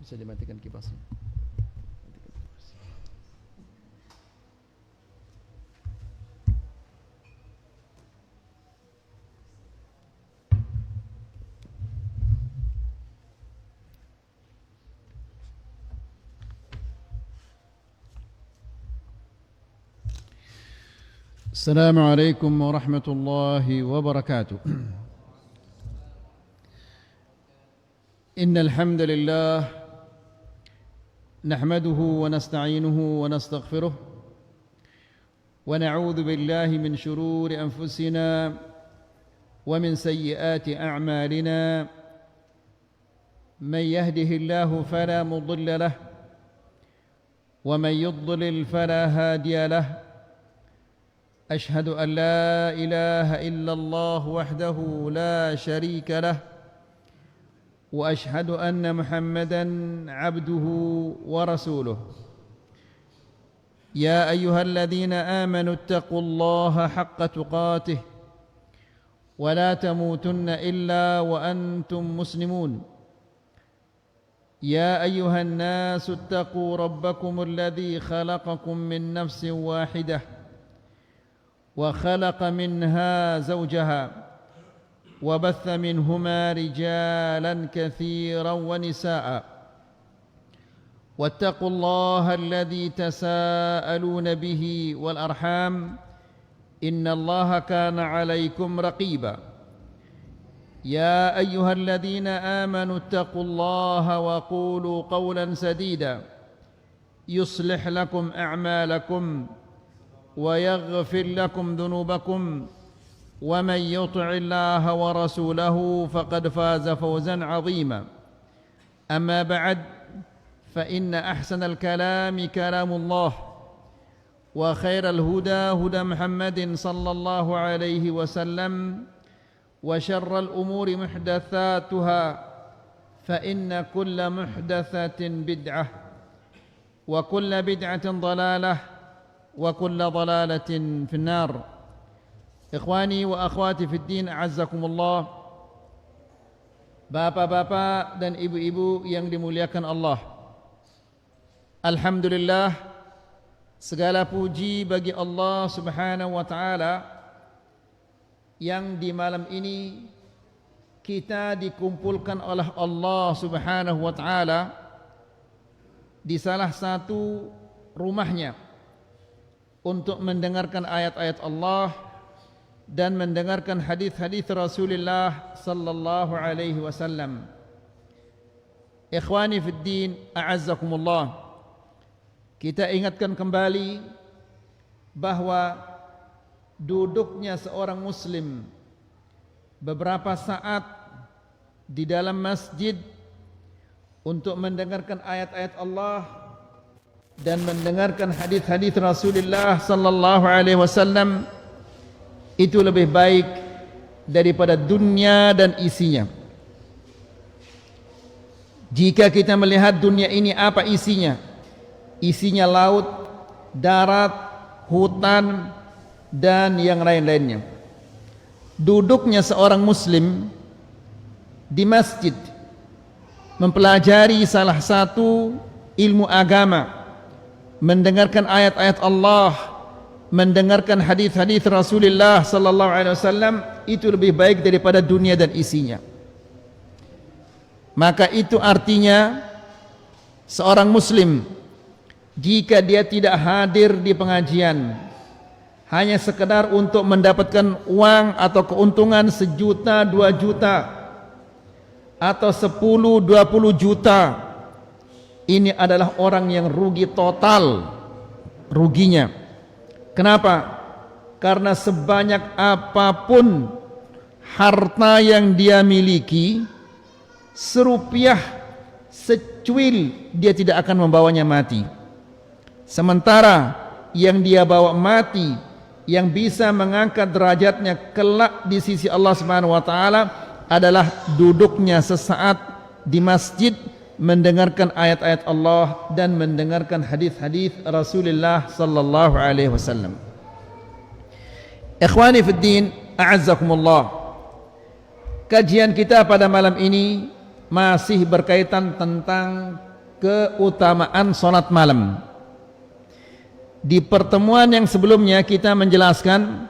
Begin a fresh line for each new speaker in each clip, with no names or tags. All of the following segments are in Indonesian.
Bisa dimatikan kipasnya. السلام عليكم ورحمة الله وبركاته. إن الحمد لله نحمده ونستعينه ونستغفره ونعوذ بالله من شرور أنفسنا ومن سيئات أعمالنا من يهده الله فلا مضل له ومن يضلل فلا هادي له أشهد أن لا إله إلا الله وحده لا شريك له وأشهد أن محمدًا عبده ورسوله يا أيها الذين آمنوا اتقوا الله حق تقاته ولا تموتن إلا وأنتم مسلمون يا أيها الناس اتقوا ربكم الذي خلقكم من نفس واحدة وخلق منها زوجها وبث منهما رجالا كثيرا ونساء واتقوا الله الذي تساءلون به والأرحام إن الله كان عليكم رقيبا يا أيها الذين آمنوا اتقوا الله وقولوا قولا سديدا يصلح لكم أعمالكم ويغفر لكم ذنوبكم ومن يطع الله ورسوله فقد فاز فوزا عظيما أما بعد فإن أحسن الكلام كلام الله وخير الهدى هدى محمد صلى الله عليه وسلم وشر الأمور محدثاتها فإن كل محدثة بدعة وكل بدعة ضلالة وكل ضلالة في النار. Ikhwani wa akhwati fid din, a'azzakumullah. Bapak-bapak dan ibu-ibu yang dimuliakan Allah, alhamdulillah, segala puji bagi Allah subhanahu wa ta'ala yang di malam ini kita dikumpulkan oleh Allah subhanahu wa ta'ala di salah satu rumahnya untuk mendengarkan ayat-ayat Allah dan mendengarkan hadis-hadis Rasulullah sallallahu alaihi wasallam. Ikhwani fid din, a'azzakumullah. Kita ingatkan kembali bahwa duduknya seorang muslim beberapa saat di dalam masjid untuk mendengarkan ayat-ayat Allah dan mendengarkan hadis-hadis Rasulullah sallallahu alaihi wasallam itu lebih baik daripada dunia dan isinya. Jika kita melihat dunia ini, apa isinya? Isinya laut, darat, hutan, dan yang lain-lainnya. Duduknya seorang muslim di masjid mempelajari salah satu ilmu agama, mendengarkan ayat-ayat Allah, mendengarkan hadis-hadis Rasulullah sallallahu alaihi wasallam, itu lebih baik daripada dunia dan isinya. Maka itu artinya seorang muslim jika dia tidak hadir di pengajian hanya sekedar untuk mendapatkan uang atau keuntungan 1 juta, 2 juta atau 10, 20 juta, ini adalah orang yang rugi total ruginya. Kenapa? Karena sebanyak apapun harta yang dia miliki, serupiah, secuil, dia tidak akan membawanya mati. Sementara yang dia bawa mati, yang bisa mengangkat derajatnya kelak di sisi Allah Subhanahu wa taala adalah duduknya sesaat di masjid mendengarkan ayat-ayat Allah dan mendengarkan hadis-hadis Rasulullah sallallahu alaihi wasallam. Ikhwani fid din, a'azzakumullah. Kajian kita pada malam ini masih berkaitan tentang keutamaan salat malam. Di pertemuan yang sebelumnya kita menjelaskan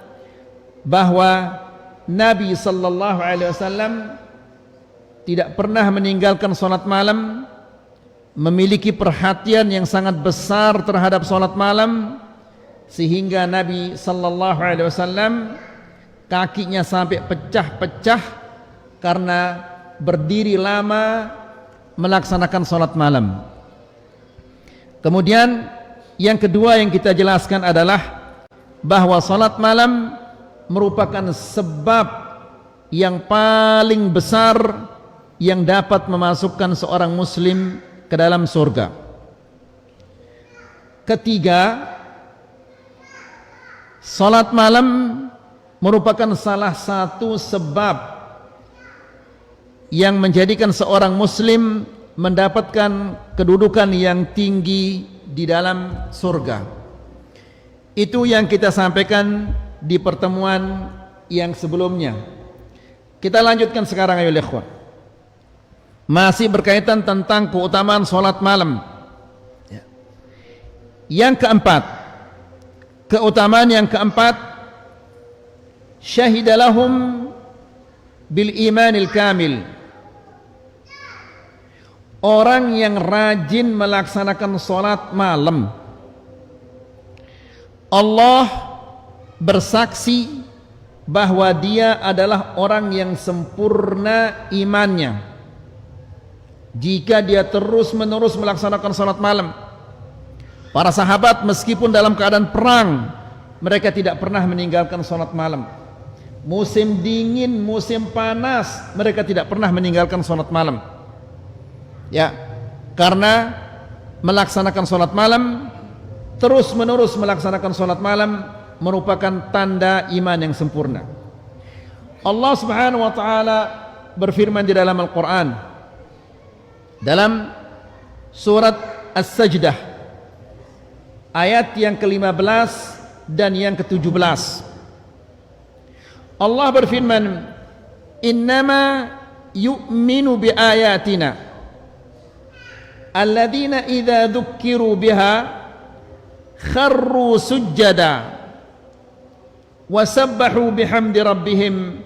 bahwa Nabi sallallahu alaihi wasallam tidak pernah meninggalkan salat malam, memiliki perhatian yang sangat besar terhadap salat malam, sehingga Nabi sallallahu alaihi wasallam kakinya sampai pecah-pecah karena berdiri lama melaksanakan salat malam. Kemudian yang kedua yang kita jelaskan adalah bahwa salat malam merupakan sebab yang paling besar yang dapat memasukkan seorang muslim ke dalam surga. Ketiga, salat malam merupakan salah satu sebab yang menjadikan seorang muslim mendapatkan kedudukan yang tinggi di dalam surga. Itu yang kita sampaikan di pertemuan yang sebelumnya. Kita lanjutkan sekarang ayo ikhwan. Masih berkaitan tentang keutamaan salat malam. Yang keempat, keutamaan yang keempat, syahida lahum bil imanil kamil. Orang yang rajin melaksanakan salat malam, Allah bersaksi bahwa dia adalah orang yang sempurna imannya jika dia terus menerus melaksanakan salat malam. Para sahabat meskipun dalam keadaan perang, mereka tidak pernah meninggalkan salat malam. Musim dingin, musim panas, mereka tidak pernah meninggalkan salat malam. Ya, karena melaksanakan salat malam, terus menerus melaksanakan salat malam merupakan tanda iman yang sempurna. Allah Subhanahu wa taala berfirman di dalam Al-Qur'an dalam surat As-Sajdah ayat yang ke-15 dan yang ke-17. Allah berfirman, "Innama yu'minu bi ayatina alladzina idza dzukkiru biha kharru sujjada wasabbahu bihamdi rabbihim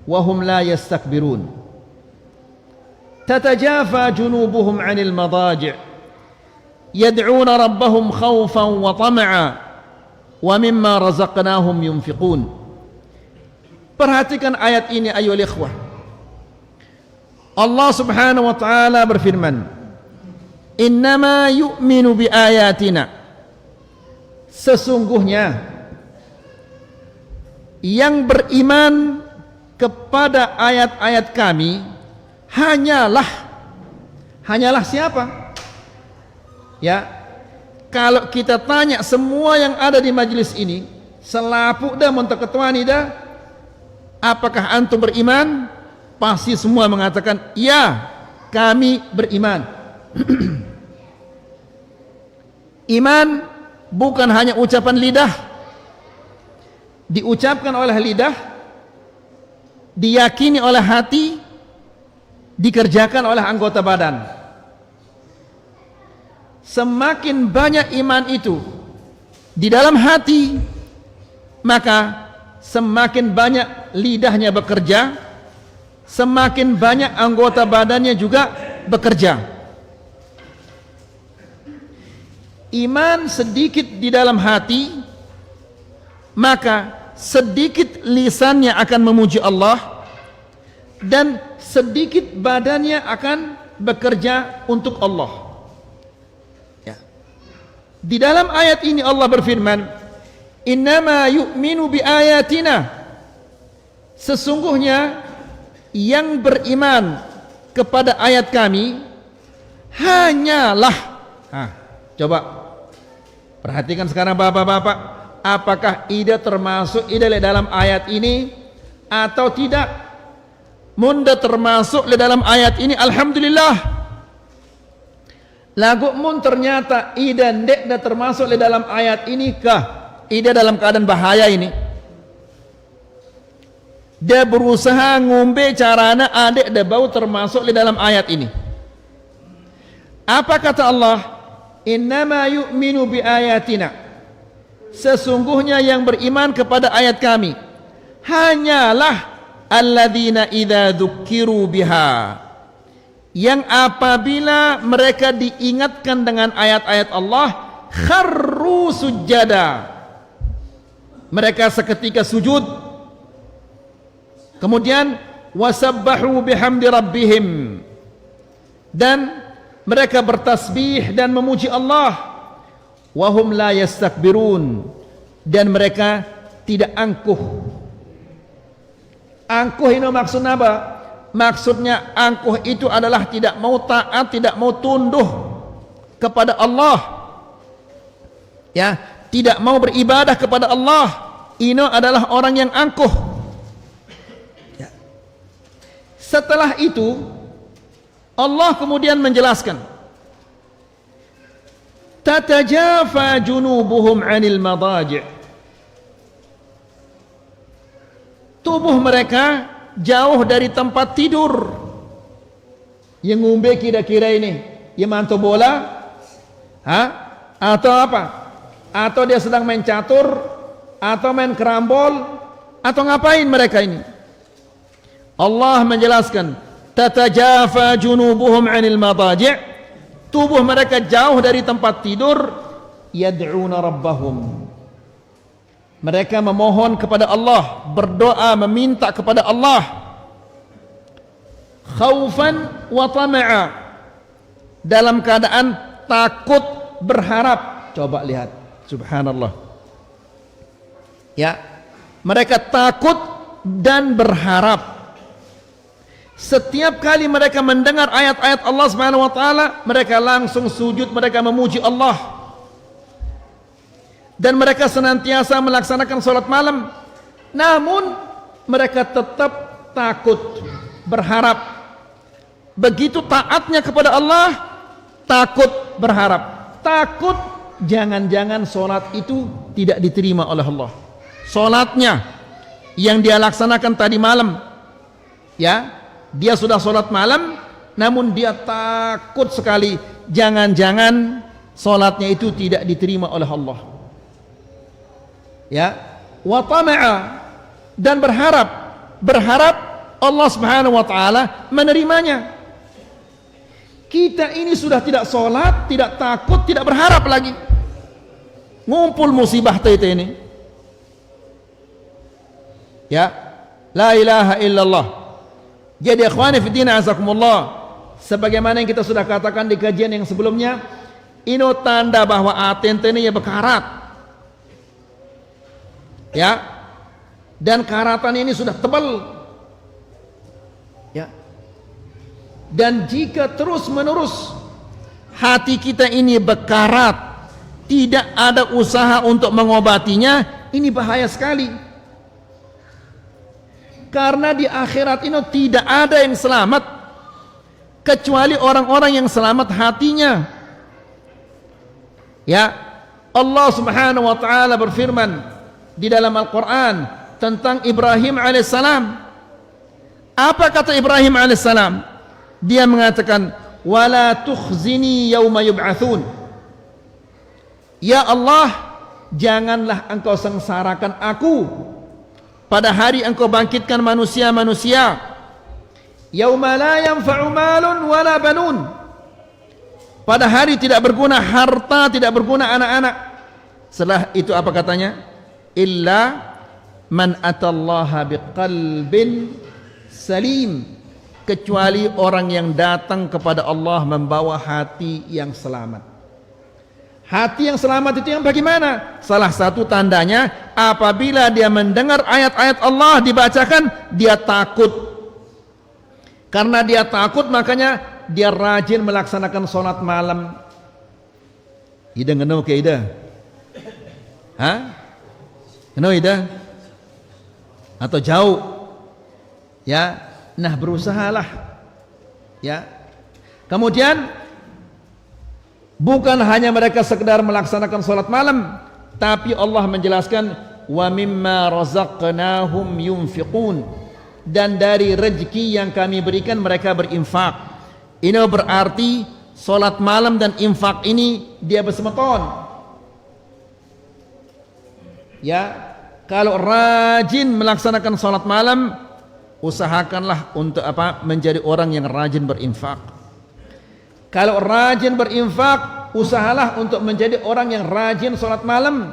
wa hum la yastakbirun tatajafa junubuhum 'anil madaji' yad'una rabbahum khawfan wa tama'a wa mimma razaqnahum yunfiqun." Perhatikan ayat ini ayyuhal ikhwah. Allah Subhanahu wa taala berfirman, "Innama yu'minu bi ayatina." Sesungguhnya yang beriman kepada ayat-ayat kami hanyalah siapa? Ya, kalau kita tanya semua yang ada di majelis ini, selapuk dah montak ketuani dah, apakah antum beriman? Pasti semua mengatakan, ya, kami beriman. Iman bukan hanya ucapan lidah, diucapkan oleh lidah, diyakini oleh hati, dikerjakan oleh anggota badan. Semakin banyak iman itu di dalam hati, maka semakin banyak lidahnya bekerja, semakin banyak anggota badannya juga bekerja. Iman sedikit di dalam hati, maka sedikit lisannya akan memuji Allah dan sedikit badannya akan bekerja untuk Allah. Ya. Di dalam ayat ini Allah berfirman, "Innama yu'minu bi ayatina." Sesungguhnya yang beriman kepada ayat kami hanyalah, coba perhatikan sekarang bapak-bapak, apakah ida termasuk ida dalam ayat ini atau tidak? Munda termasuk di dalam ayat ini, alhamdulillah. Lagu mun ternyata ida ndek dah termasuk di dalam ayat ini kah? Ida dalam keadaan bahaya ini. Dia berusaha ngombe carana adek dah bau termasuk di dalam ayat ini. Apa kata Allah? Innama yu'minu bi ayatina. Sesungguhnya yang beriman kepada ayat kami hanyalah alladzina idza dzukiru biha, yang apabila mereka diingatkan dengan ayat-ayat Allah kharru sujada, mereka seketika sujud. Kemudian wasabbahu bihamdi rabbihim, dan mereka bertasbih dan memuji Allah. Wahum la yastakbirun, dan mereka tidak angkuh. Angkuh ini maksudnya apa? Maksudnya angkuh itu adalah tidak mau taat, tidak mau tunduh kepada Allah, ya, tidak mau beribadah kepada Allah. Ini adalah orang yang angkuh, ya. Setelah itu Allah kemudian menjelaskan, tatajafa junubuhum 'anil madaji', tubuh mereka jauh dari tempat tidur. Yang ngumbe kira-kira ini, yang mantu bola, atau apa? Atau dia sedang main catur, atau main kerambol, atau ngapain mereka ini? Allah menjelaskan, tatajafa junubuhum 'anil madaji', tubuh mereka jauh dari tempat tidur. Yad'una rabbahum, mereka memohon kepada Allah, berdoa meminta kepada Allah. Khaufan wa tama'a, dalam keadaan takut berharap. Coba lihat, subhanallah, ya, mereka takut dan berharap. Setiap kali mereka mendengar ayat-ayat Allah Subhanahu wa taala, mereka langsung sujud, mereka memuji Allah. Dan mereka senantiasa melaksanakan salat malam. Namun mereka tetap takut, berharap. Begitu taatnya kepada Allah, takut, berharap. Takut jangan-jangan salat itu tidak diterima oleh Allah. Salatnya yang dia laksanakan tadi malam, ya, dia sudah sholat malam, namun dia takut sekali jangan-jangan sholatnya itu tidak diterima oleh Allah, ya. Wa tama'a, dan berharap Allah Subhanahu wa taala menerimanya. Kita ini sudah tidak sholat, tidak takut, tidak berharap lagi, ngumpul musibah tete ini, ya. La ilaha illallah. Jadi ikhwani fiddin azakumullah, sebagaimana yang kita sudah katakan di kajian yang sebelumnya, ini tanda bahwa atente ini ya bekarat, ya, dan karatan ini sudah tebal, ya. Dan jika terus menerus hati kita ini bekarat, tidak ada usaha untuk mengobatinya, ini bahaya sekali. Karena di akhirat ini tidak ada yang selamat kecuali orang-orang yang selamat hatinya, ya. Allah Subhanahu wa taala berfirman di dalam Al-Qur'an tentang Ibrahim alaihissalam. Apa kata Ibrahim alaihissalam? Dia mengatakan, wala tukhzini yauma yub'atsun, ya Allah, janganlah engkau sengsarakan aku pada hari engkau bangkitkan manusia-manusia. Yauma la yanfa'u malun wala banun, pada hari tidak berguna harta, tidak berguna anak-anak. Setelah itu apa katanya? Illa man atallaha biqalbin salim, kecuali orang yang datang kepada Allah membawa hati yang selamat. Hati yang selamat itu yang bagaimana? Salah satu tandanya apabila dia mendengar ayat-ayat Allah dibacakan, dia takut. Karena dia takut, makanya dia rajin melaksanakan sholat malam. Ida ngeno ke ida? Hah? Ngeno ida? Atau jauh? Ya, nah berusahalah. Ya. Kemudian bukan hanya mereka sekedar melaksanakan sholat malam, tapi Allah menjelaskan wa mimma razaqnahum yunfiqun, dan dari rezeki yang kami berikan mereka berinfak. Ini berarti Salat malam dan infak ini dia bersemeton. Ya, kalau rajin melaksanakan salat malam, usahakanlah untuk menjadi orang yang rajin berinfak. Kalau rajin berinfak, usahalah untuk menjadi orang yang rajin salat malam.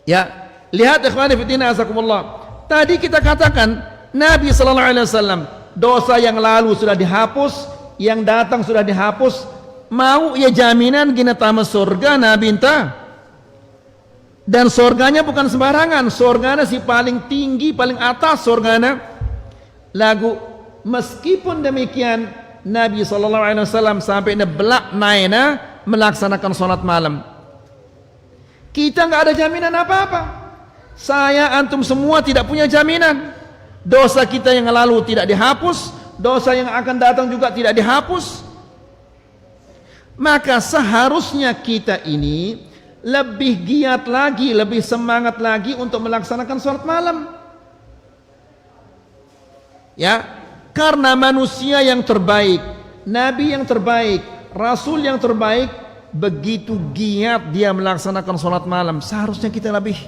Ya, lihat ikhwani fillah azakumullah. Tadi kita katakan Nabi sallallahu alaihi wasallam, dosa yang lalu sudah dihapus, yang datang sudah dihapus. Mau ya jaminan gina tamas surga Nabi entah. Dan surganya bukan sembarangan, surganya si paling tinggi, paling atas surganya. Lagu meskipun demikian Nabi sallallahu alaihi wasallam sampai belak naina melaksanakan salat malam. Kita enggak ada jaminan apa-apa. Saya antum semua tidak punya jaminan. Dosa kita yang lalu tidak dihapus, dosa yang akan datang juga tidak dihapus. Maka seharusnya kita ini lebih giat lagi, lebih semangat lagi untuk melaksanakan salat malam. Ya, karena manusia yang terbaik, nabi yang terbaik, rasul yang terbaik, begitu giat dia melaksanakan salat malam. Seharusnya kita lebih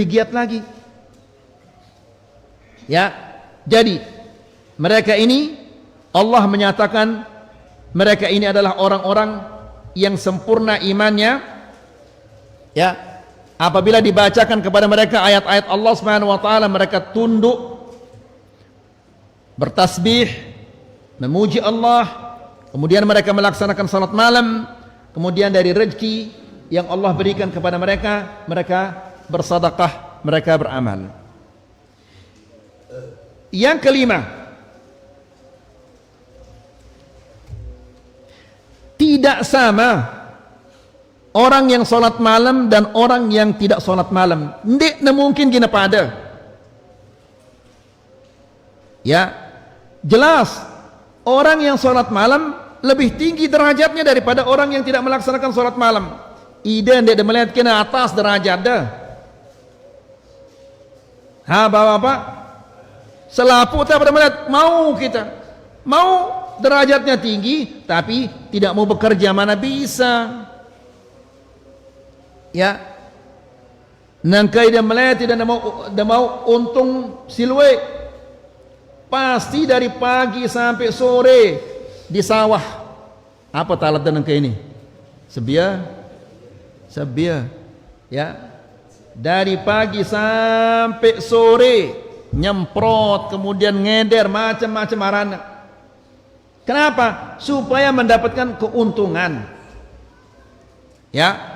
giat lagi. Ya, jadi mereka ini Allah menyatakan mereka ini adalah orang-orang yang sempurna imannya. Ya, apabila dibacakan kepada mereka ayat-ayat Allah Subhanahu wa taala, mereka tunduk, bertasbih, memuji Allah, kemudian mereka melaksanakan salat malam, kemudian dari rezeki yang Allah berikan kepada mereka, mereka bersedekah, mereka beramal. Yang kelima, tidak sama orang yang salat malam dan orang yang tidak salat malam. Ndik mungkin gina pada. Ya, jelas orang yang salat malam lebih tinggi derajatnya daripada orang yang tidak melaksanakan salat malam. Ida ndik melihat kena atas derajat dah. Ha, bapak-bapak, selapu tak pada melihat mau kita mau derajatnya tinggi tapi tidak mau bekerja, mana bisa. Ya, nangkai dia melihat tidak mau untung silwe, pasti dari pagi sampai sore di sawah. Apa talat dan nangkai ini? Sebia, ya, dari pagi sampai sore nyemprot, kemudian ngeder macam-macam arana. Kenapa? Supaya mendapatkan keuntungan. Ya.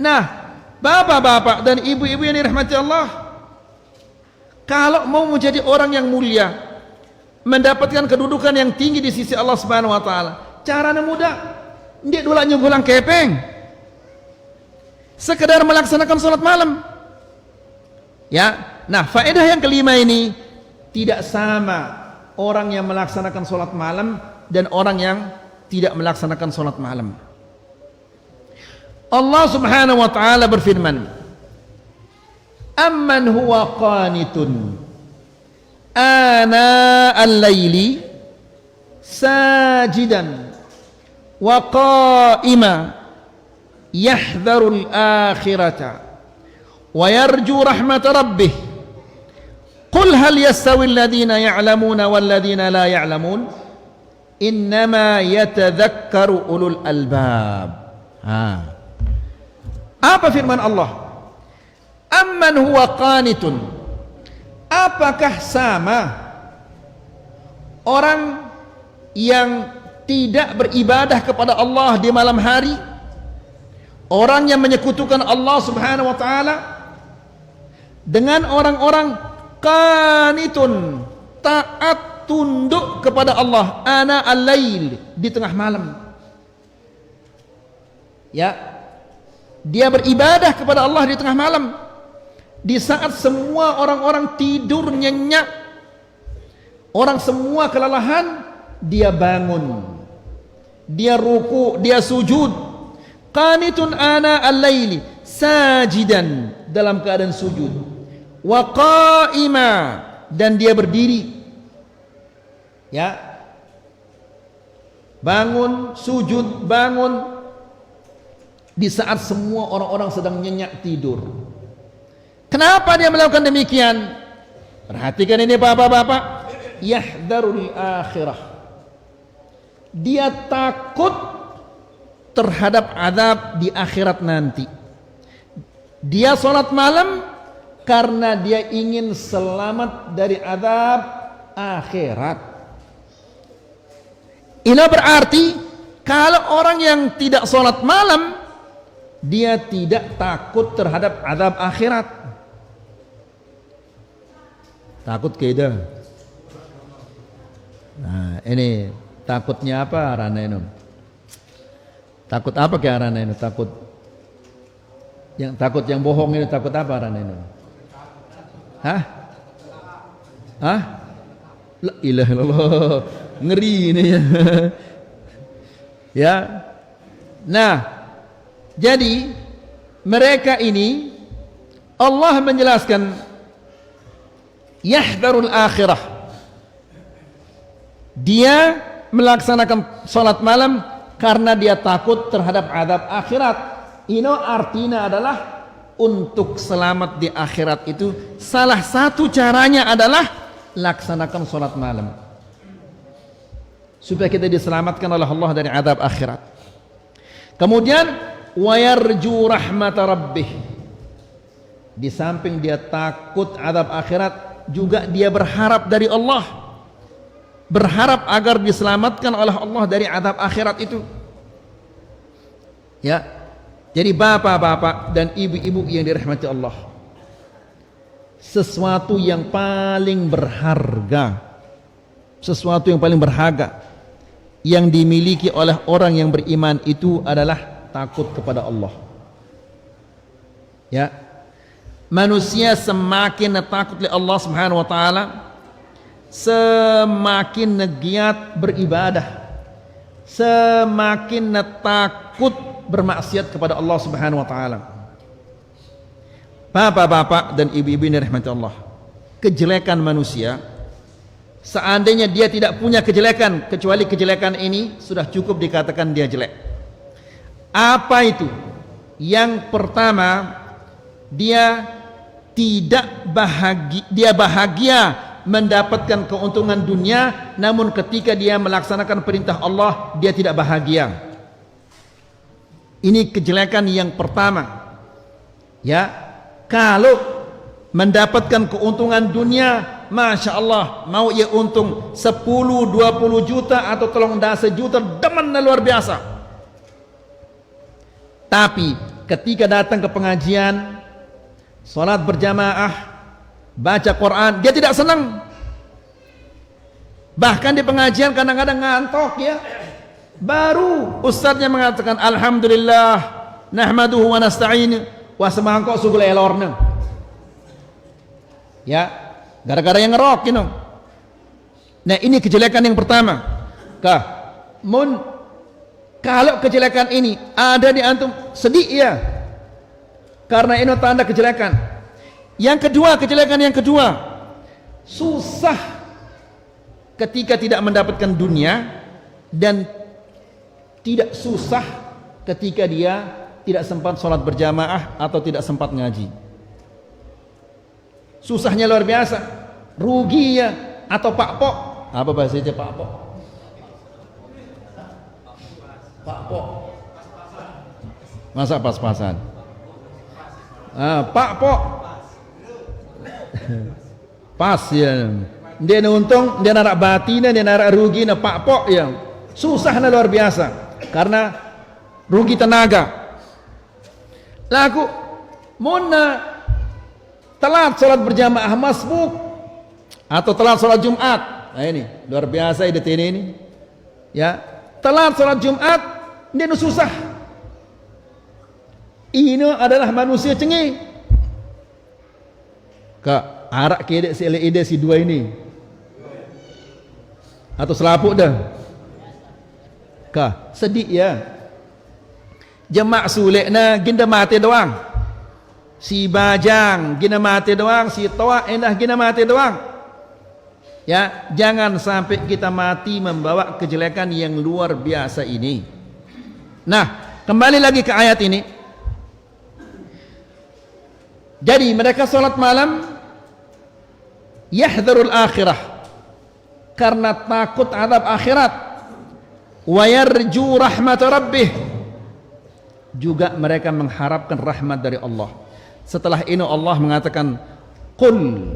Nah, bapak-bapak dan ibu-ibu yang dirahmati Allah, kalau mau menjadi orang yang mulia, mendapatkan kedudukan yang tinggi di sisi Allah Subhanahu wa taala, caranya mudah. Ndik dulu nyugulang kepeng, sekedar melaksanakan salat malam. Ya. Nah, faedah yang kelima ini, tidak sama orang yang melaksanakan salat malam dan orang yang tidak melaksanakan salat malam. Allah Subhanahu wa taala berfirman, "Amman huwa qanitun ana al-laili sajidan wa qa'ima yahdharu al-akhirata wa yarju rahmat rabbih qul hal yastawi alladhina ya'lamuna wal ladhina la ya'lamun innama yatadhakkaru ulul albab." Apa firman Allah? Amman huwa qanitun, apakah sama orang yang tidak beribadah kepada Allah di malam hari, orang yang menyekutukan Allah Subhanahu wa taala, dengan orang-orang qanitun, taat tunduk kepada Allah ana al-lail, di tengah malam. Ya, dia beribadah kepada Allah di tengah malam, di saat semua orang-orang tidur nyenyak, orang semua kelelahan, dia bangun, dia ruku, dia sujud. Qanitun ana al-laili sajidan, dalam keadaan sujud, wa qa'ima, dan dia berdiri. Ya, bangun, sujud, bangun di saat semua orang-orang sedang nyenyak tidur. Kenapa dia melakukan demikian? Perhatikan ini bapak-bapak. Yahdharul akhirah. Dia takut terhadap azab di akhirat nanti. Dia sholat malam karena dia ingin selamat dari azab akhirat. Ini berarti kalau orang yang tidak sholat malam, dia tidak takut terhadap azab akhirat. Takut keda. Nah, ini takutnya apa Rana ini? Takut apa ke Rana ini? Takut yang bohong ini, takut apa Rana ini? Hah? Hah? La ilaha illallah. Ngeri ini ya. Ya. Nah, jadi mereka ini Allah menjelaskan yahdharul akhirah. Dia melaksanakan salat malam karena dia takut terhadap azab akhirat. Ini artinya adalah untuk selamat di akhirat itu salah satu caranya adalah laksanakan salat malam. Supaya kita diselamatkan oleh Allah dari azab akhirat. Kemudian wa yarju rahmat rabbih. Di samping dia takut azab akhirat, juga dia berharap dari Allah. Berharap agar diselamatkan oleh Allah dari azab akhirat itu. Ya. Jadi bapak-bapak dan ibu-ibu yang dirahmati Allah, sesuatu yang paling berharga, sesuatu yang paling berharga yang dimiliki oleh orang yang beriman itu adalah takut kepada Allah. Ya. Manusia semakin takut kepada Allah Subhanahu wa taala, semakin giat beribadah, semakin takut bermaksiat kepada Allah Subhanahu wa taala. Bapak-bapak dan ibu-ibu yang dirahmati Allah, kejelekan manusia, seandainya dia tidak punya kejelekan kecuali kejelekan ini, sudah cukup dikatakan dia jelek. Apa itu? Yang pertama, dia tidak bahagia, dia bahagia mendapatkan keuntungan dunia, namun ketika dia melaksanakan perintah Allah dia tidak bahagia. Ini kejelekan yang pertama. Ya, kalau mendapatkan keuntungan dunia, Masya Allah, mau ia untung 10, 20 juta atau tolong dah sejuta, demen luar biasa. Tapi ketika datang ke pengajian, salat berjamaah, baca Quran, dia tidak senang. Bahkan di pengajian kadang-kadang ngantok ya. Baru ustadznya mengatakan alhamdulillah nahmaduhu wa nasta'in wa semangkok sugul elorna. Ya, gara-gara yang ngerok you know. Nah, ini kejelekan yang pertama. Kalau kejelekan ini ada di antum, sedih ya. Karena ini tanda kejelekan. Yang kedua, kejelekan yang kedua, susah ketika tidak mendapatkan dunia, dan tidak susah ketika dia tidak sempat sholat berjamaah atau tidak sempat ngaji. Susahnya luar biasa, rugi ya. Atau pakpok, apa bahasanya pakpok? Pakpok, masa pas-pasan? Pakpok, pas ya. Dia untung, dia narak batina, dia narak rugi, na pakpok ya. Susahnya luar biasa. Karena rugi tenaga. Laku muna telat sholat berjamaah masbuk atau telat sholat Jumat. Nah ini luar biasa ide ini. Ya, telat sholat Jumat dia susah. Ini adalah manusia cengih. Kak, arak kedek si ide si dua ini. Atau selapuk dah. Kah, sedih ya. Jemaah sulekna ginda mati doang. Si Bajang gina mati doang, si Toa endah gina mati doang. Ya, jangan sampai kita mati membawa kejelekan yang luar biasa ini. Nah, kembali lagi ke ayat ini. Jadi mereka salat malam yahdharul akhirah karena takut azab akhirat, wa yarju rahmat rabbih, juga mereka mengharapkan rahmat dari Allah. Setelah ini Allah mengatakan, qul,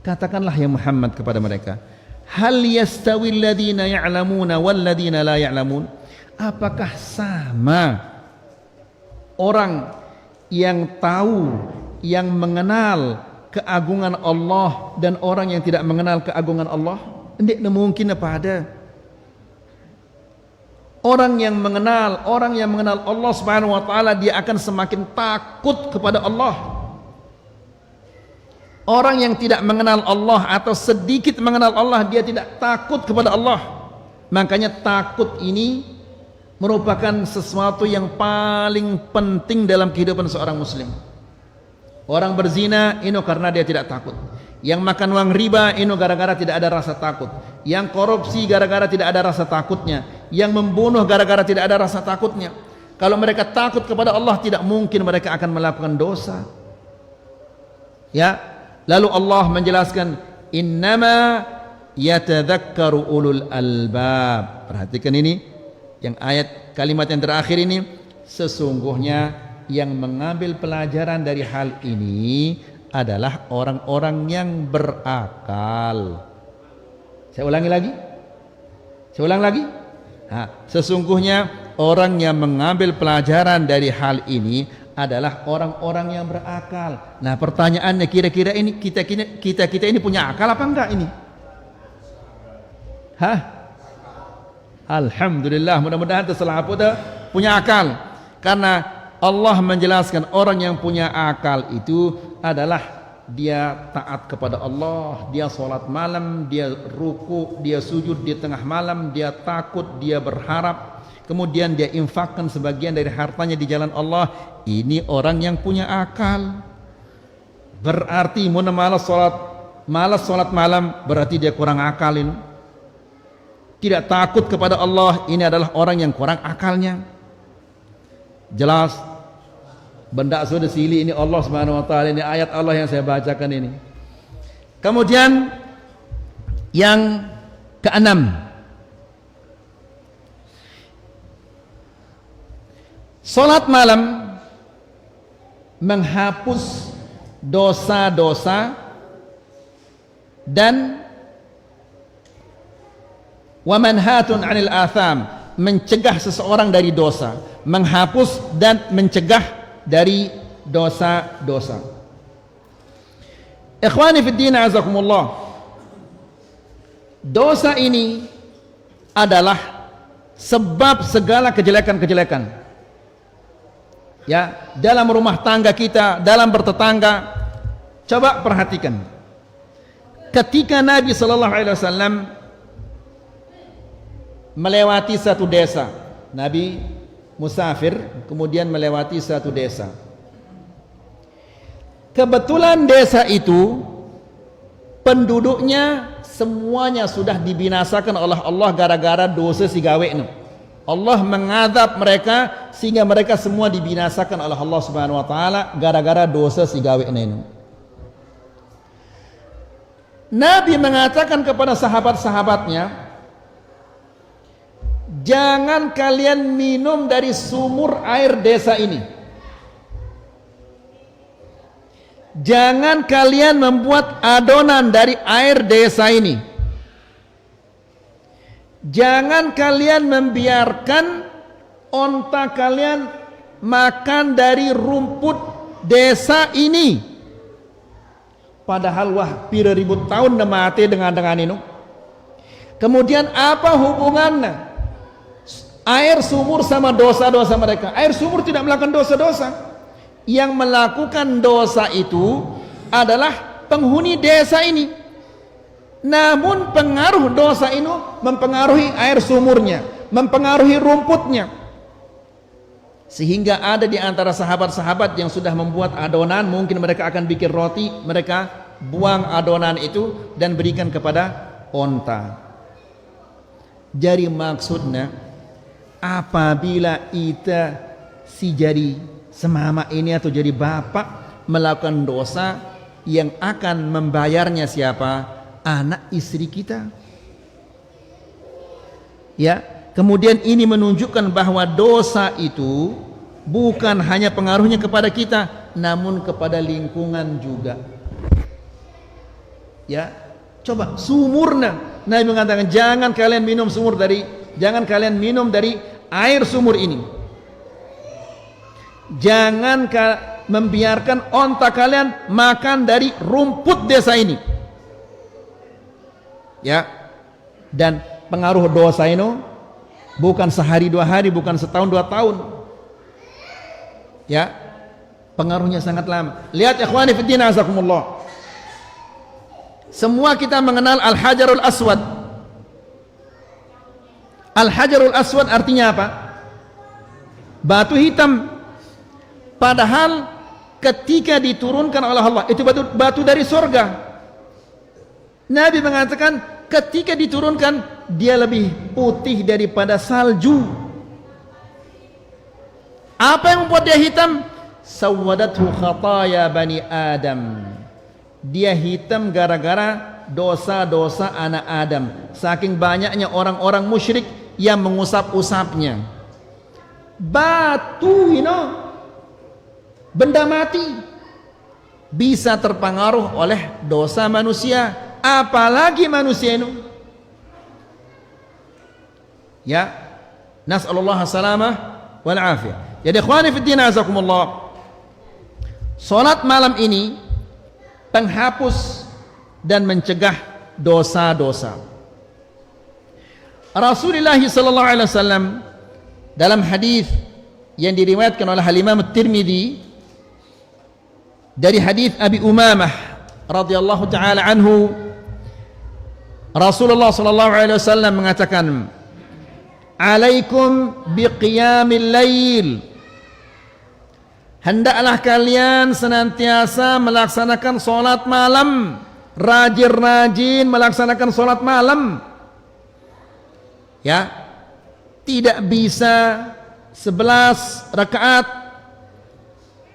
katakanlah ya Muhammad kepada mereka, hal yastawi alladhina ya'lamuna wal ladhina la ya'lamun, apakah sama orang yang tahu, yang mengenal keagungan Allah dan orang yang tidak mengenal keagungan Allah? Tidak mungkin apa ada. Orang yang mengenal Allah Subhanahu wa taala, dia akan semakin takut kepada Allah. Orang yang tidak mengenal Allah atau sedikit mengenal Allah, dia tidak takut kepada Allah. Makanya takut ini merupakan sesuatu yang paling penting dalam kehidupan seorang muslim. Orang berzina ini karena dia tidak takut. Yang makan uang riba ini gara-gara tidak ada rasa takut. Yang korupsi gara-gara tidak ada rasa takutnya. Yang membunuh gara-gara tidak ada rasa takutnya. Kalau mereka takut kepada Allah, tidak mungkin mereka akan melakukan dosa. Ya, lalu Allah menjelaskan, innama yatadzakkaru ulul albab. Perhatikan ini, yang ayat kalimat yang terakhir ini, sesungguhnya yang mengambil pelajaran dari hal ini adalah orang-orang yang berakal. Saya ulangi lagi. Sesungguhnya orang yang mengambil pelajaran dari hal ini adalah orang-orang yang berakal. Nah, pertanyaannya, kira-kira ini kita ini punya akal apa enggak ini? Alhamdulillah, mudah-mudahan setelah punya akal. Karena Allah menjelaskan orang yang punya akal itu adalah dia taat kepada Allah, dia sholat malam, dia ruku, dia sujud di tengah malam, dia takut, dia berharap, kemudian dia infakkan sebagian dari hartanya di jalan Allah. Ini orang yang punya akal. Berarti mana malas sholat malam, berarti dia kurang akal ini. Tidak takut kepada Allah, ini adalah orang yang kurang akalnya. Jelas, benda sudah silih ini Allah Subhanahu wa taala, ini ayat Allah yang saya bacakan ini. Kemudian yang keenam, salat malam menghapus dosa-dosa dan wa manhatun 'anil atham, mencegah seseorang dari dosa, menghapus dan mencegah dari dosa-dosa. Ikhwani fid din, azakumullah. Dosa ini adalah sebab segala kejelekan-kejelekan. Ya, dalam rumah tangga kita, dalam bertetangga. Coba perhatikan. Ketika Nabi sallallahu alaihi wasallam melewati satu desa, Nabi musafir, kemudian melewati satu desa. Kebetulan desa itu penduduknya semuanya sudah dibinasakan oleh Allah gara-gara dosa si gawe nu. Allah mengadab mereka sehingga mereka semua dibinasakan oleh Allah Subhanahu wa taala gara-gara dosa si gawe nu. Nabi mengatakan kepada sahabat-sahabatnya, jangan kalian minum dari sumur air desa ini. Jangan kalian membuat adonan dari air desa ini. Jangan kalian membiarkan onta kalian makan dari rumput desa ini. Padahal wah pira ribu tahun mati dengan ini. Kemudian apa hubungannya air sumur sama dosa-dosa mereka? Air sumur tidak melakukan dosa-dosa. Yang melakukan dosa itu adalah penghuni desa ini. Namun pengaruh dosa ini mempengaruhi air sumurnya, mempengaruhi rumputnya. Sehingga ada di antara sahabat-sahabat yang sudah membuat adonan, mungkin mereka akan bikin roti, mereka buang adonan itu dan berikan kepada onta. Jadi maksudnya apabila kita si jadi semama ini atau jadi bapak melakukan dosa yang akan membayarnya siapa? Anak istri kita. Ya, kemudian ini menunjukkan bahwa dosa itu bukan hanya pengaruhnya kepada kita, namun kepada lingkungan juga. Ya, coba sumurnya. Nabi mengatakan jangan kalian minum dari air sumur ini. Jangan membiarkan onta kalian makan dari rumput desa ini. Ya, dan pengaruh dosa ini bukan sehari dua hari, bukan setahun dua tahun. Ya, pengaruhnya sangat lama. Lihat ikhwani fiddin azakumullah. Semua kita mengenal Al-Hajarul Aswad. Al-Hajarul Aswad artinya apa? Batu hitam. Padahal ketika diturunkan oleh Allah, itu batu dari surga. Nabi mengatakan ketika diturunkan dia lebih putih daripada salju. Apa yang membuat dia hitam? Sawadathu khataya bani Adam. Dia hitam gara-gara dosa-dosa anak Adam. Saking banyaknya orang-orang musyrik yang mengusap-usapnya. Batu, benda mati bisa terpengaruh oleh dosa manusia, apalagi manusia ini. Ya, nas'alullah salamah wal afiyah. Jadi ikhwani fiddin azakumullah, salat malam ini penghapus dan mencegah dosa-dosa. Rasulullah sallallahu alaihi wasallam dalam hadis yang diriwayatkan oleh Imam At-Tirmidzi dari hadis Abi Umamah radhiyallahu taala anhu, Rasulullah sallallahu alaihi wasallam mengatakan, "Alaikum biqiyamil lail." Hendaklah kalian senantiasa melaksanakan solat malam, rajin-rajin melaksanakan solat malam. Ya, tidak bisa 11 rakaat,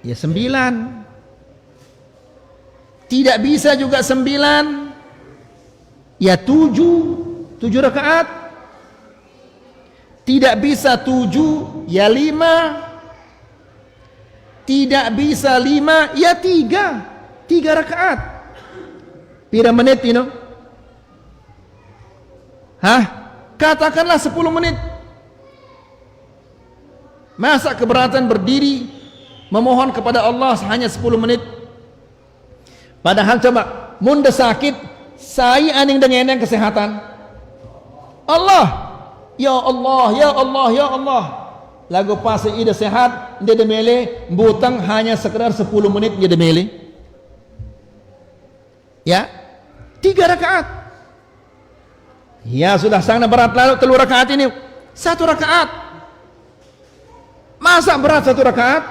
ya 9. Tidak bisa juga 9, ya 7 rakaat. Tidak bisa 7, ya 5. Tidak bisa 5, ya 3 rakaat. Pira menit ini? Katakanlah 10 menit. Masa keberatan berdiri memohon kepada Allah hanya 10 menit? Padahal coba munda sakit, saya aning dengan kesehatan. Allah, ya Allah, ya Allah, ya Allah. Lagu pas ida sehat, dia demele, butang hanya sekedar 10 menit dia demele. Ya, 3 rakaat. Ya sudah sangat berat, lalu 3 rakaat ini 1 rakaat. Masa berat 1 rakaat?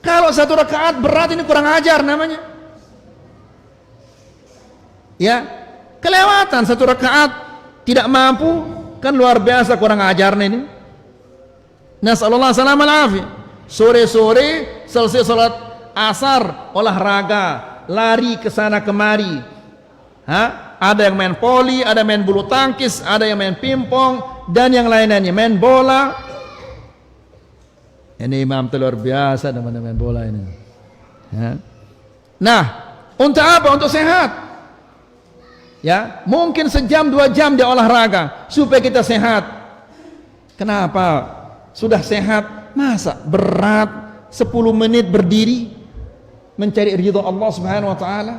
Kalau 1 rakaat berat ini kurang ajar namanya. Ya, kelewatan 1 rakaat tidak mampu, kan luar biasa kurang ajarnya ini. Nas'alullah salam al-afiyah. Sore-sore selesai salat asar, olahraga, lari ke sana kemari. Ada yang main voli, ada main bulu tangkis, ada yang main pingpong dan yang lain-lainnya, main bola. Ini imam luar biasa teman-teman, main bola ini. Nah, untuk apa? Untuk sehat. Ya, mungkin sejam 2 jam dia olahraga supaya kita sehat. Kenapa? Sudah sehat, masa berat 10 menit berdiri mencari ridha Allah Subhanahu wa taala?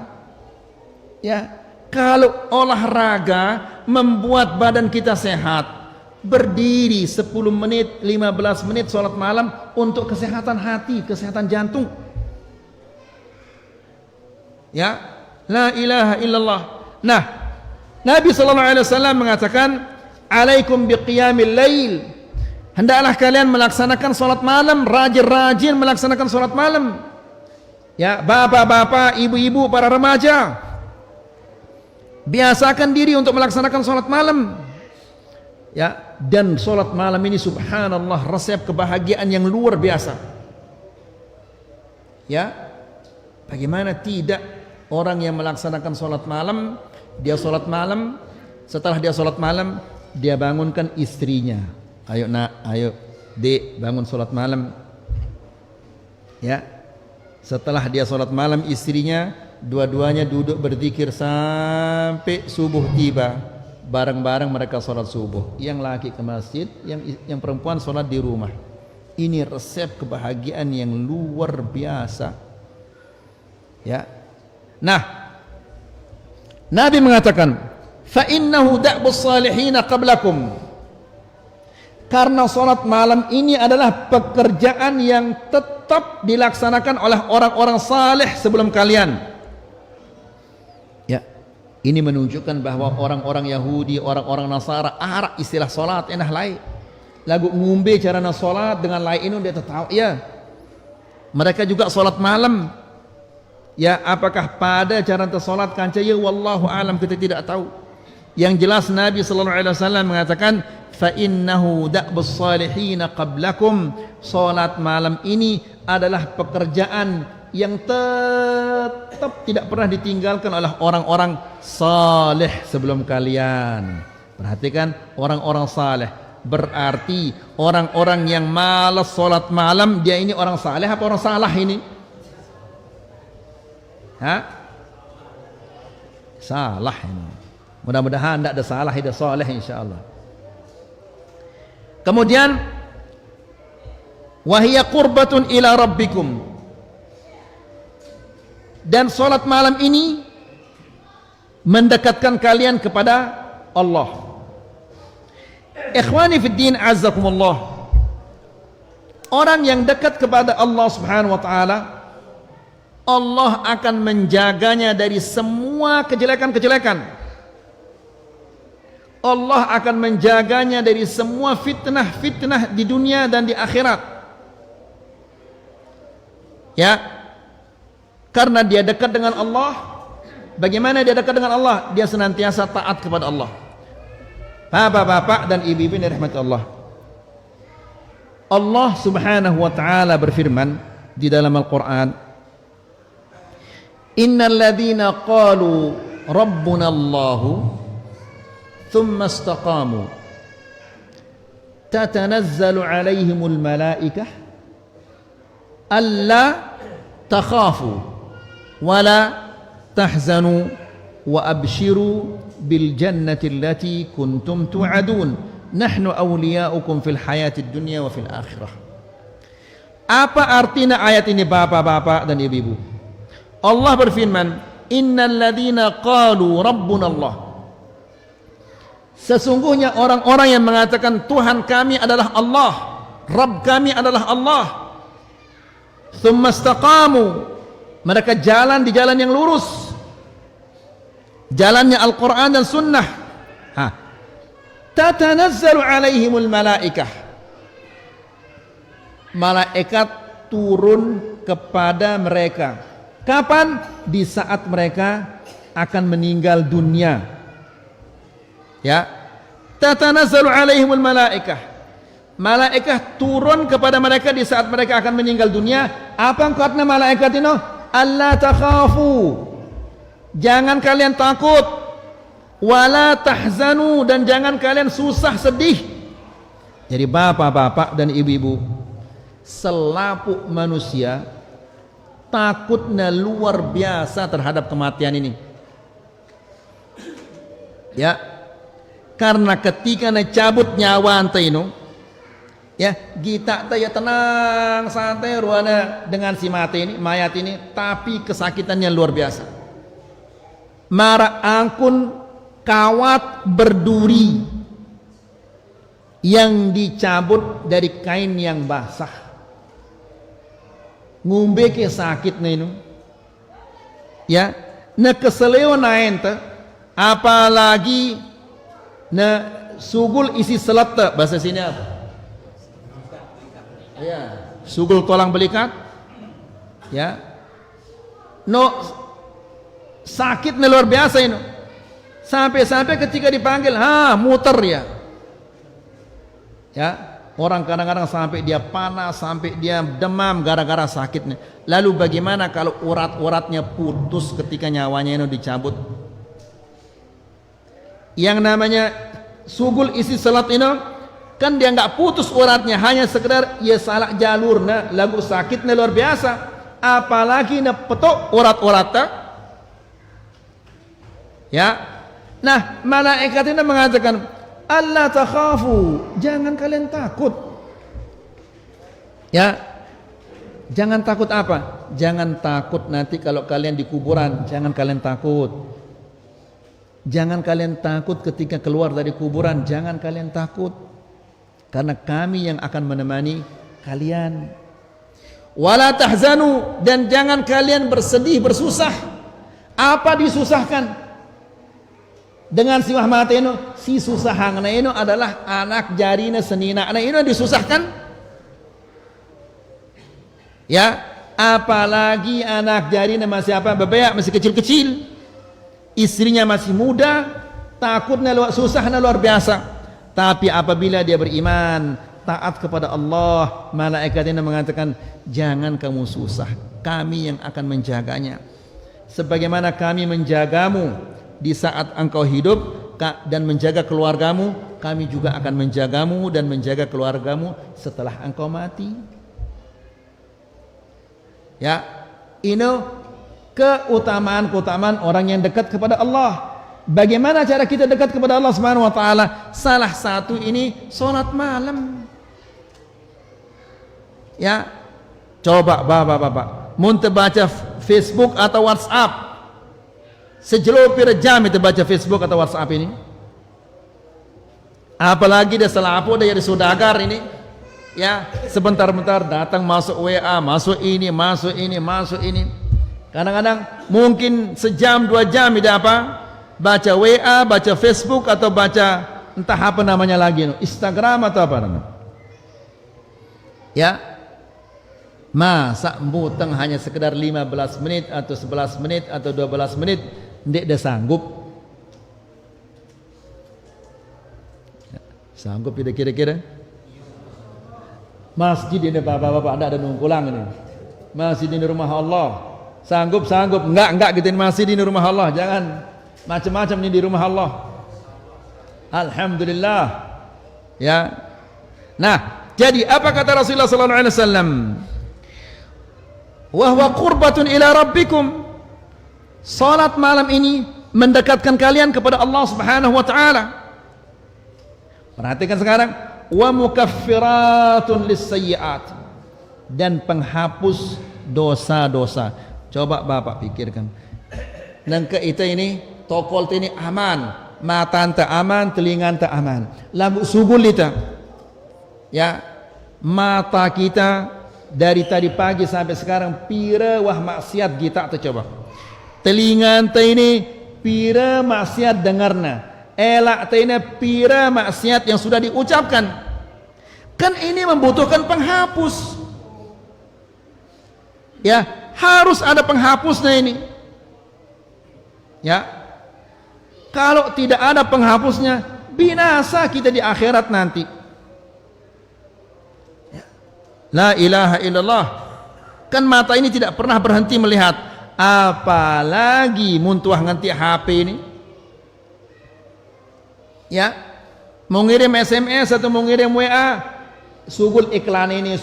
Ya, kalau olahraga membuat badan kita sehat, berdiri 10 menit, 15 menit salat malam untuk kesehatan hati, kesehatan jantung. Ya, la ilaha illallah. Nah, Nabi sallallahu alaihi wasallam mengatakan, "Alaikum biqiyamil lail." Hendaklah kalian melaksanakan salat malam, rajin-rajin melaksanakan salat malam. Ya, bapak-bapak, ibu-ibu, para remaja, biasakan diri untuk melaksanakan sholat malam. Ya, dan sholat malam ini subhanallah resep kebahagiaan yang luar biasa. Ya, bagaimana tidak orang yang melaksanakan sholat malam, dia sholat malam, setelah dia sholat malam, dia bangunkan istrinya. Ayo nak, ayo dek, bangun sholat malam. Ya, setelah dia sholat malam, istrinya dua-duanya duduk berzikir sampai subuh tiba. Bareng-bareng mereka sholat subuh. Yang laki ke masjid, yang perempuan sholat di rumah. Ini resep kebahagiaan yang luar biasa. Ya. Nah, Nabi mengatakan, fa innahu da'bus salihina qablakum. Karena sholat malam ini adalah pekerjaan yang tetap dilaksanakan oleh orang-orang saleh sebelum kalian. Ya, ini menunjukkan bahwa orang-orang Yahudi, orang-orang Nasara, arak istilah sholat enah lain. Lagu ngumbe cara na sholat dengan lain ini dia tahu ya. Mereka juga sholat malam. Ya, apakah pada cara sholat kanca ya wallahu alam kita tidak tahu. Yang jelas Nabi sallallahu alaihi wasallam mengatakan fa innahu da'bus salihin qablakum. Salat malam ini adalah pekerjaan yang tetap tidak pernah ditinggalkan oleh orang-orang saleh sebelum kalian. Perhatikan, orang-orang saleh berarti orang-orang yang malas salat malam, dia ini orang saleh apa orang salah ini? Salah ini. Mudah-mudahan tidak ada salah, tidak saleh insyaallah. Kemudian wahia qurbatun ila rabbikum. Dan salat malam ini mendekatkan kalian kepada Allah. Ikhwani fid din azzakumullah. Orang yang dekat kepada Allah Subhanahu wa taala, Allah akan menjaganya dari semua kejelekan-kejelekan. Allah akan menjaganya dari semua fitnah-fitnah di dunia dan di akhirat. Ya, karena dia dekat dengan Allah. Bagaimana dia dekat dengan Allah? Dia senantiasa taat kepada Allah. Bapak-bapak dan ibu-ibu yang dirahmati Allah, Allah Subhanahu wa taala berfirman di dalam Al-Qur'an, innal ladzina qalu rabbuna Allahu thumma istaqamu tatanazzalu alaihimul malaikah alla takhafu wala tahzanu wa abshiru bil jannati allati kuntum tu'adun nahnu awliya'ukum fil hayatid dunya wa fil akhirah. Apa artinya ayat ini bapak-bapak dan ibu-ibu? Allah berfirman, innal ladzina qalu rabbuna Allah. Sesungguhnya orang-orang yang mengatakan Tuhan kami adalah Allah, Rabb kami adalah Allah. Tsumma istaqamu, mereka jalan di jalan yang lurus, jalannya Al-Quran dan Sunnah. Tatanazzalu alaihimul malaikah, malaikat turun kepada mereka. Kapan? Di saat mereka akan meninggal dunia. Ya, tatanazzalu alaihimul malaikah, malaikat turun kepada mereka di saat mereka akan meninggal dunia. Apa katna malaikat ini? Alla takhafu, jangan kalian takut, wala tahzanu, dan jangan kalian susah sedih. Jadi bapak-bapak dan ibu-ibu, selaput manusia takutnya luar biasa terhadap kematian ini. Ya, karena ketika cabut nyawa ante ini, ya kita ya tenang santai ruana dengan si mati ini, mayat ini, tapi kesakitannya luar biasa. Mara angkun kawat berduri yang dicabut dari kain yang basah. Ngumbe ke sakit nenu, ya, na keseleo na ente, apalagi na sugul isi selata, bahasa sini apa? Ya, sugul tulang belikat, ya, no sakitnya luar biasa ini. Sampai-sampai ketika dipanggil, muter ya. Ya, orang kadang-kadang sampai dia panas, sampai dia demam gara-gara sakitnya. Lalu bagaimana kalau urat-uratnya putus ketika nyawanya ini dicabut? Yang namanya sugul isi salat ini kan dia nggak putus uratnya, hanya sekedar ya salah jalurnya, lagu sakitnya luar biasa. Apalagi na petok urat-uratnya. Ya. Nah, malaikat ini mengatakan, Allah takhafu, jangan kalian takut. Ya, jangan takut apa? Jangan takut nanti kalau kalian di kuburan, jangan kalian takut. Jangan kalian takut ketika keluar dari kuburan, jangan kalian takut. Karena kami yang akan menemani kalian. Wala tahzanu, dan jangan kalian bersedih, bersusah. Apa disusahkan? Dengan si Muhammad ini, si susahangna ini adalah anak jarina senina. Anak ini disusahkan. Ya, apalagi anak jarina masih apa? Bebeak, masih kecil-kecil. Istrinya masih muda, takutnya susahnya luar biasa. Tapi apabila dia beriman, taat kepada Allah, malaikat ini mengatakan, jangan kamu susah, kami yang akan menjaganya. Sebagaimana kami menjagamu di saat engkau hidup dan menjaga keluargamu, kami juga akan menjagamu dan menjaga keluargamu setelah engkau mati. Ya, ini keutamaan orang yang dekat kepada Allah. Bagaimana cara kita dekat kepada Allah Subhanahu wa taala? Salah satu ini salat malam. Ya. Coba Bapak-bapak, mun baca Facebook atau WhatsApp, sejelopir jam itu baca Facebook atau WhatsApp ini. Apalagi dia selapo dari saudagar ini, ya sebentar-bentar datang masuk WA, masuk ini. Kadang-kadang mungkin sejam 2 jam tidak apa, baca WA, baca Facebook atau baca entah apa namanya lagi, Instagram atau apa namanya. Ya, masa muteng hanya sekedar 15 menit atau 11 menit atau 12 menit. Ndek dah sanggup. Sanggup tidak kira-kira? Masjid ini bapak-bapak ada nungkulang ini. Masjid ini rumah Allah. Sanggup. Enggak gitu, masjid ini rumah Allah. Jangan macam-macam ini di rumah Allah. Alhamdulillah. Ya. Nah, jadi apa kata Rasulullah sallallahu alaihi wasallam? Wa huwa qurbatun ila rabbikum. Salat malam ini mendekatkan kalian kepada Allah Subhanahu wa taala. Perhatikan sekarang, wa mukaffiratun lis-sayyi'at, dan penghapus dosa-dosa. Coba Bapak pikirkan. Nangka itu ini tokol ini aman, mata anta aman, telinga anta aman. Lagu sugul kita. Ya, mata kita dari tadi pagi sampai sekarang pira wah maksiat kita atau coba. Telinga anta ini pira maksiat dengarna, elak anta ini pira maksiat yang sudah diucapkan. Kan ini membutuhkan penghapus. Ya, harus ada penghapusnya ini. Ya, kalau tidak ada penghapusnya, binasa kita di akhirat nanti. Ya. La ilaha illallah. Kan mata ini tidak pernah berhenti melihat. Apalagi muntuah nganti HP ini. Ya, mau ngirim SMS atau mau ngirim WA, sugul iklan ini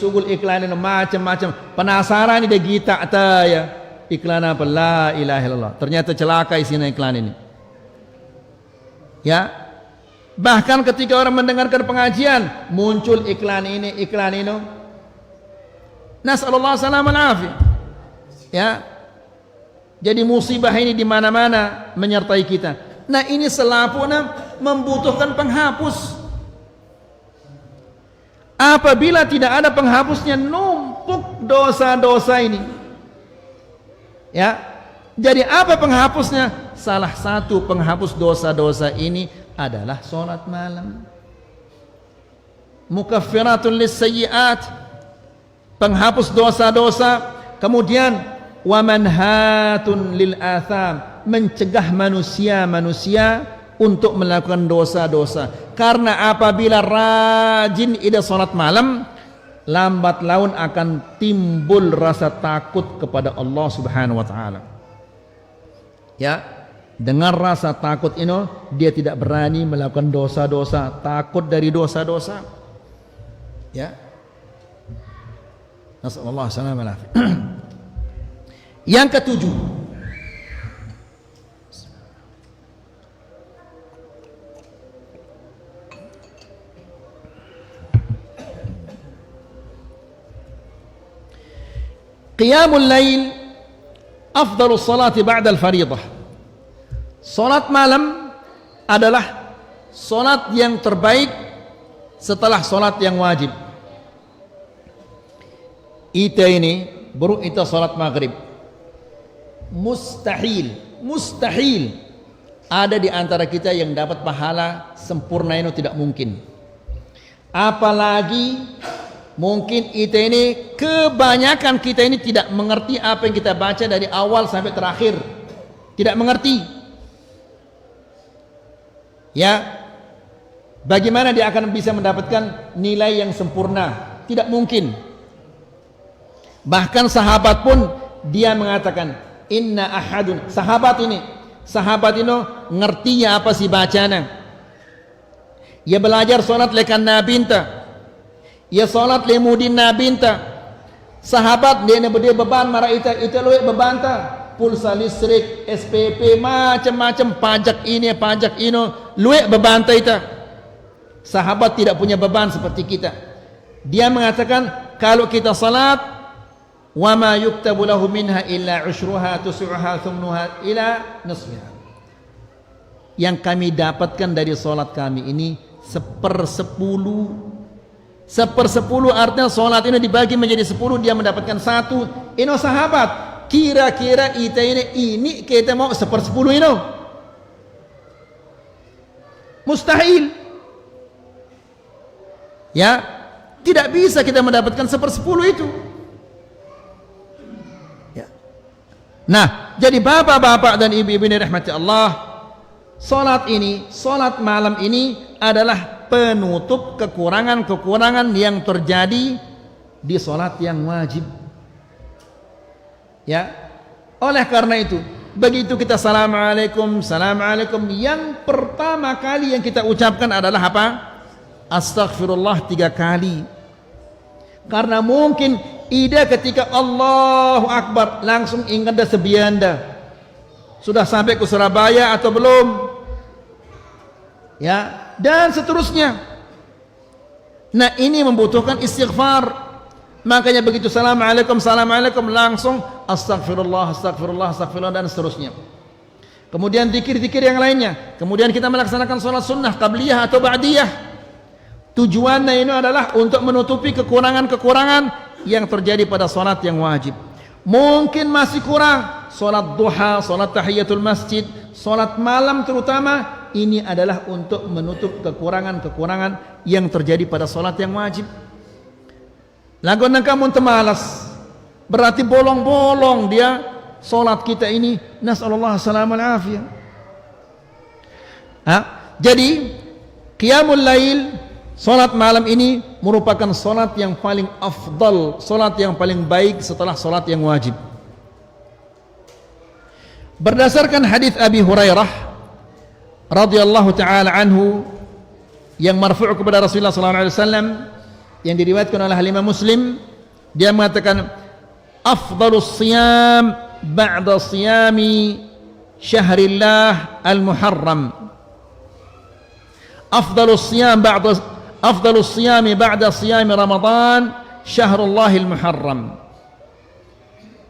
macam-macam. Penasaran ini dia gita ya. Iklan apa? La ilaha illallah. Ternyata celaka isinya iklan ini. Ya. Bahkan ketika orang mendengarkan pengajian, muncul iklan ini. Nasallallahu salaman afi. Ya. Jadi musibah ini di mana-mana menyertai kita. Nah, ini selapuna membutuhkan penghapus. Apabila tidak ada penghapusnya, numpuk dosa-dosa ini. Ya. Jadi apa penghapusnya? Salah satu penghapus dosa-dosa ini adalah salat malam. Mukaffiratun lis-sayyi'at, penghapus dosa-dosa. Kemudian wa manhatun lil atham, mencegah manusia untuk melakukan dosa-dosa. Karena apabila rajin ida salat malam, lambat laun akan timbul rasa takut kepada Allah Subhanahu wa taala. Ya, dengan rasa takut ini dia tidak berani melakukan dosa-dosa, takut dari dosa-dosa. Ya. Nasallallahu alaihi wasallam. Yang ketujuh, qiyamul lail afdalus salati ba'da al-fariḍah. Salat malam adalah salat yang terbaik setelah salat yang wajib. Ita ini baru ita salat maghrib. Mustahil ada di antara kita yang dapat pahala sempurna, itu tidak mungkin. Apalagi mungkin kebanyakan kita ini tidak mengerti apa yang kita baca dari awal sampai terakhir, tidak mengerti. Ya, bagaimana dia akan bisa mendapatkan nilai yang sempurna? Tidak mungkin. Bahkan sahabat pun dia mengatakan, inna ahadun, sahabat ini ngertinya apa sih bacana. Ia belajar solat lekan Nabi inta, ia solat lemudin Nabi inta. Sahabat dia beban marah ita luwe bebanta, pulsa listrik, SPP, macam-macam pajak ini luwe bebanta ita. Sahabat tidak punya beban seperti kita. Dia mengatakan kalau kita salat, wa ma yuktabu lahu minha illa ushruha tusu'ha thumnuha ila nisfiha. Yang kami dapatkan dari salat kami ini 1/10. Artinya salat ini dibagi menjadi 10, dia mendapatkan 1. Ini sahabat, kira-kira ini kita mau 1/10 ini? Mustahil. Ya, tidak bisa kita mendapatkan 1/10 itu. Nah, jadi bapak-bapak dan ibu-ibu ini rahmati Allah, salat malam ini adalah penutup kekurangan-kekurangan yang terjadi di salat yang wajib. Ya. Oleh karena itu, begitu kita assalamualaikum, yang pertama kali yang kita ucapkan adalah apa? Astaghfirullah 3 kali. Karena mungkin ida ketika Allahu Akbar langsung ingat dah sebianda, sudah sampai ke Surabaya atau belum, ya, dan seterusnya. Nah, ini membutuhkan istighfar. Makanya begitu assalamualaikum langsung astagfirullah dan seterusnya. Kemudian zikir-zikir yang lainnya. Kemudian kita melaksanakan sholat sunnah qabliyah atau ba'diyah. Tujuannya ini adalah untuk menutupi kekurangan-kekurangan yang terjadi pada salat yang wajib. Mungkin masih kurang salat duha, salat tahiyatul masjid, salat malam terutama, ini adalah untuk menutup kekurangan-kekurangan yang terjadi pada salat yang wajib. Lagu nak kamu temalas, berarti bolong-bolong dia salat kita ini. Nasallallahu salamul afiyah. Jadi qiyamul lail, salat malam ini merupakan salat yang paling afdal, salat yang paling baik setelah salat yang wajib. Berdasarkan hadis Abi Hurairah radhiyallahu taala anhu yang marfu' kepada Rasulullah sallallahu alaihi wasallam, yang diriwayatkan oleh Imam Muslim, dia mengatakan afdalus siyam ba'da siyami syahrillah al-muharram. Afdalus siyami ba'da siyami Ramadan syahrullahil muharram.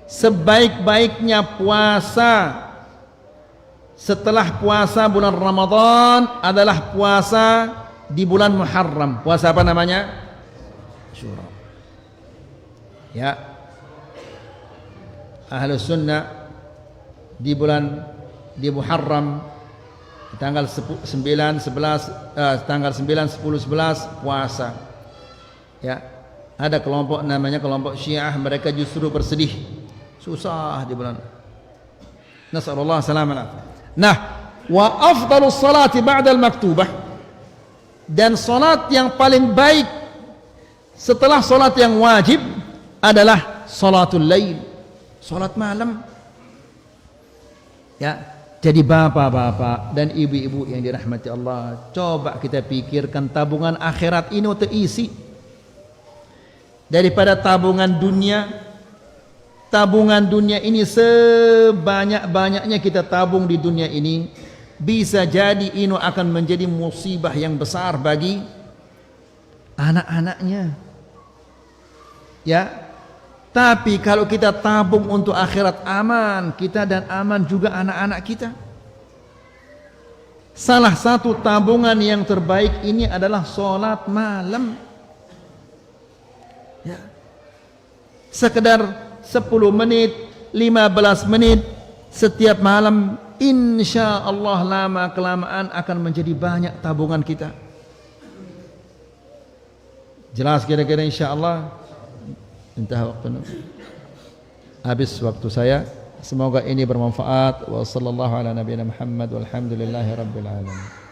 Sebaik-baiknya puasa setelah puasa bulan Ramadan adalah puasa di bulan Muharram. Puasa apa namanya? Syura. Ya, Ahlus Sunnah di Muharram tanggal 9, 10, 11 puasa. Ya, ada kelompok namanya kelompok Syiah, mereka justru bersedih susah di bulan. Nasallallahu salamana. Nah, wa afdalus salati ba'dal maktubah, dan salat yang paling baik setelah salat yang wajib adalah salatul lail, salat malam. Ya, jadi bapak-bapak dan ibu-ibu yang dirahmati Allah, coba kita pikirkan tabungan akhirat ini terisi daripada tabungan dunia. Tabungan dunia ini sebanyak-banyaknya kita tabung di dunia ini, bisa jadi ini akan menjadi musibah yang besar bagi anak-anaknya. Ya, tapi kalau kita tabung untuk akhirat, aman kita dan aman juga anak-anak kita. Salah satu tabungan yang terbaik ini adalah sholat malam. Ya, sekedar 10 menit, 15 menit setiap malam, insya Allah lama kelamaan akan menjadi banyak tabungan kita. Jelas kira-kira insya Allah. Entah waktu, habis waktu saya. Semoga ini bermanfaat. Wa sallallahu ala nabiyina Muhammad walhamdulillahi rabbil alamin.